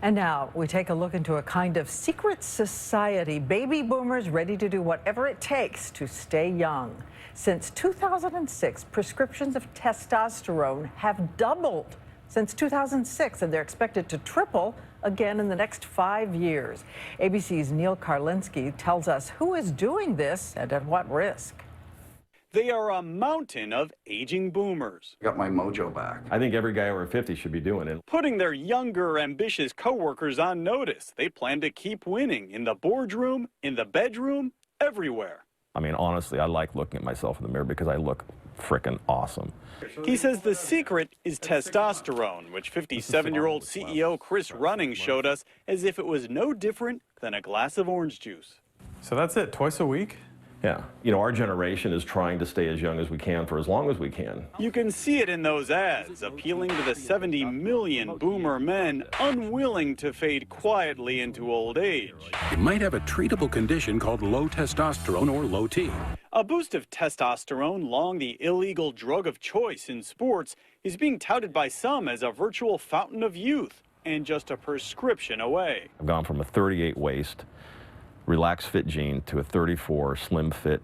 And now we take a look into a kind of secret society, baby boomers ready to do whatever it takes to stay young. Since 2006, prescriptions of testosterone have doubled since 2006, and they're expected to triple again in the next 5 years. ABC's Neil Karlinski tells us who is doing this and at what risk. They are a mountain of aging boomers. Got my mojo back. I think every guy over 50 should be doing it. Putting their younger, ambitious coworkers on notice. They plan to keep winning in the boardroom, in the bedroom, everywhere. I mean, honestly, I like looking at myself in the mirror because I look frickin' awesome. He says the secret is testosterone, which 57-year-old CEO Chris Running showed us as if it was no different than a glass of orange juice. So that's it, twice a week? Yeah, you know, our generation is trying to stay as young as we can for as long as we can. You can see it in those ads, appealing to the 70 million boomer men unwilling to fade quietly into old age. You might have a treatable condition called low testosterone or low T. A boost of testosterone, long the illegal drug of choice in sports, is being touted by some as a virtual fountain of youth and just a prescription away. I've gone from a 38 waist, relaxed fit jean to a 34 slim fit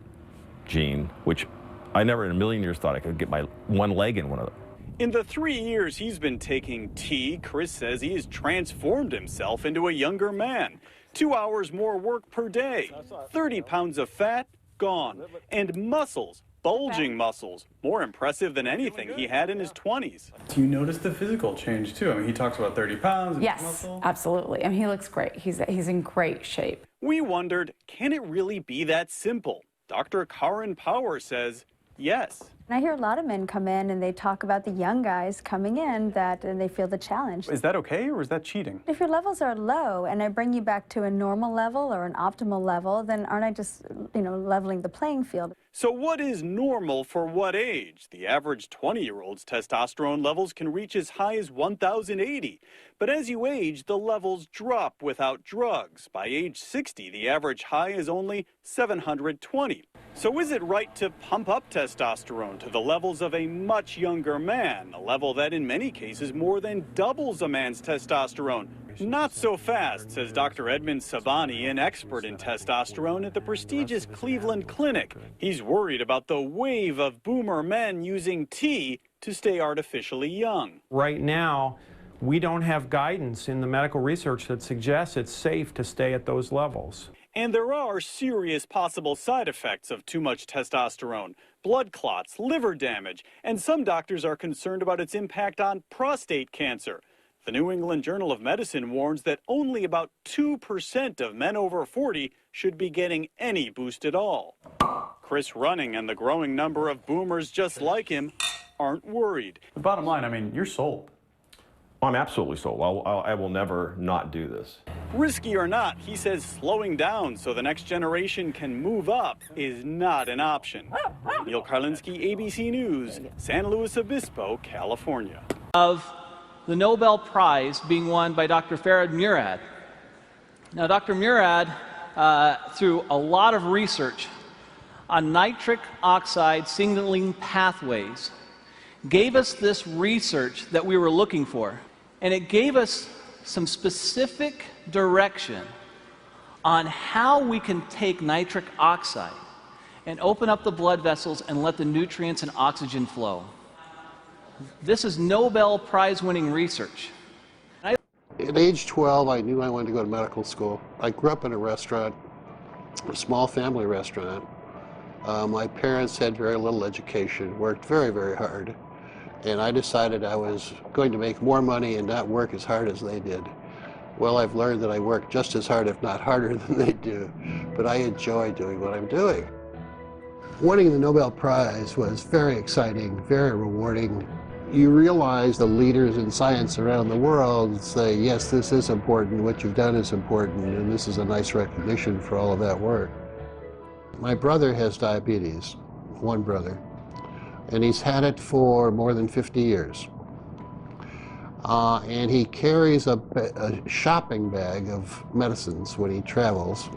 jean, which I never in a million years thought I could get my one leg in one of them. In the 3 years he's been taking T, Chris says he has transformed himself into a younger man. 2 hours more work per day, 30 pounds of fat gone, and muscles, bulging muscles, more impressive than anything he had in his 20s. Do you notice the physical change too? I mean, he talks about 30 pounds and yes, muscle. Absolutely. I mean, he looks great. He's in great shape. We wondered, can it really be that simple? Dr. Karin Power says yes. I hear a lot of men come in and they talk about the young guys coming in and they feel the challenge. Is that okay or is that cheating? If your levels are low and I bring you back to a normal level or an optimal level, then aren't I just, leveling the playing field? So what is normal for what age? The average 20-year-old's testosterone levels can reach as high as 1,080. But as you age, the levels drop without drugs. By age 60, the average high is only 720. So is it right to pump up testosterone to the levels of a much younger man, a level that in many cases more than doubles a man's testosterone? Not so fast, says Dr. Edmund Sabani, an expert in testosterone at the prestigious Cleveland Clinic. He's worried about the wave of boomer men using T to stay artificially young. Right now, we don't have guidance in the medical research that suggests it's safe to stay at those levels. And there are serious possible side effects of too much testosterone: blood clots, liver damage, and some doctors are concerned about its impact on prostate cancer. The New England Journal of Medicine warns that only about 2% of men over 40 should be getting any boost at all. Chris Running and the growing number of boomers just like him aren't worried. The bottom line, I mean, you're sold. I'm absolutely sold. I will never not do this. Risky or not, he says slowing down so the next generation can move up is not an option. Neil Karlinski, ABC News, San Luis Obispo, California. Of the Nobel Prize being won by Dr. Farhad Murad. Now, Dr. Murad, through a lot of research on nitric oxide signaling pathways, gave us this research that we were looking for. And it gave us some specific direction on how we can take nitric oxide and open up the blood vessels and let the nutrients and oxygen flow. This is Nobel Prize-winning research. At age 12, I knew I wanted to go to medical school. I grew up in a restaurant, a small family restaurant. My parents had very little education, worked very, very hard. And I decided I was going to make more money and not work as hard as they did. Well, I've learned that I work just as hard, if not harder, than they do. But I enjoy doing what I'm doing. Winning the Nobel Prize was very exciting, very rewarding. You realize the leaders in science around the world say, yes, this is important, what you've done is important, and this is a nice recognition for all of that work. My brother has diabetes, one brother, and he's had it for more than 50 years. And he carries a shopping bag of medicines when he travels,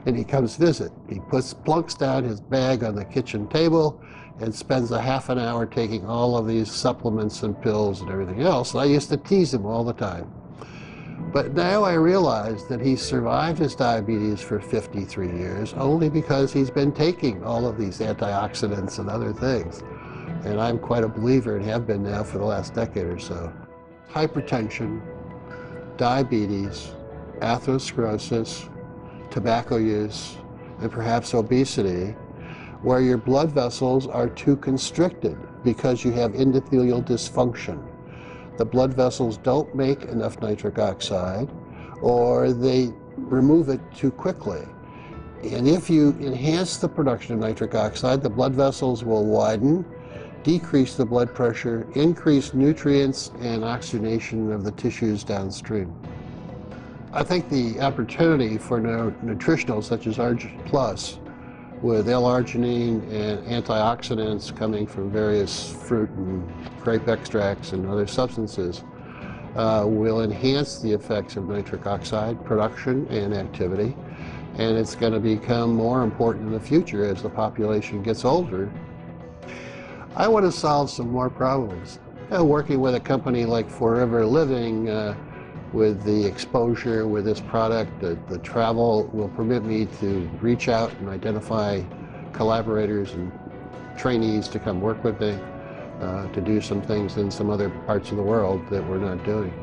and he comes visit. He plunks down his bag on the kitchen table and spends a half an hour taking all of these supplements and pills and everything else. And I used to tease him all the time. But now I realize that he survived his diabetes for 53 years only because he's been taking all of these antioxidants and other things. And I'm quite a believer and have been now for the last decade or so. Hypertension, diabetes, atherosclerosis, tobacco use, and perhaps obesity, where your blood vessels are too constricted because you have endothelial dysfunction. The blood vessels don't make enough nitric oxide, or they remove it too quickly. And if you enhance the production of nitric oxide, the blood vessels will widen, decrease the blood pressure, increase nutrients and oxygenation of the tissues downstream. I think the opportunity for nutritionals such as Argin Plus, with L-arginine and antioxidants coming from various fruit and grape extracts and other substances, will enhance the effects of nitric oxide production and activity, and it's going to become more important in the future as the population gets older. I want to solve some more problems. Working with a company like Forever Living, with the exposure with this product, the travel will permit me to reach out and identify collaborators and trainees to come work with me, to do some things in some other parts of the world that we're not doing.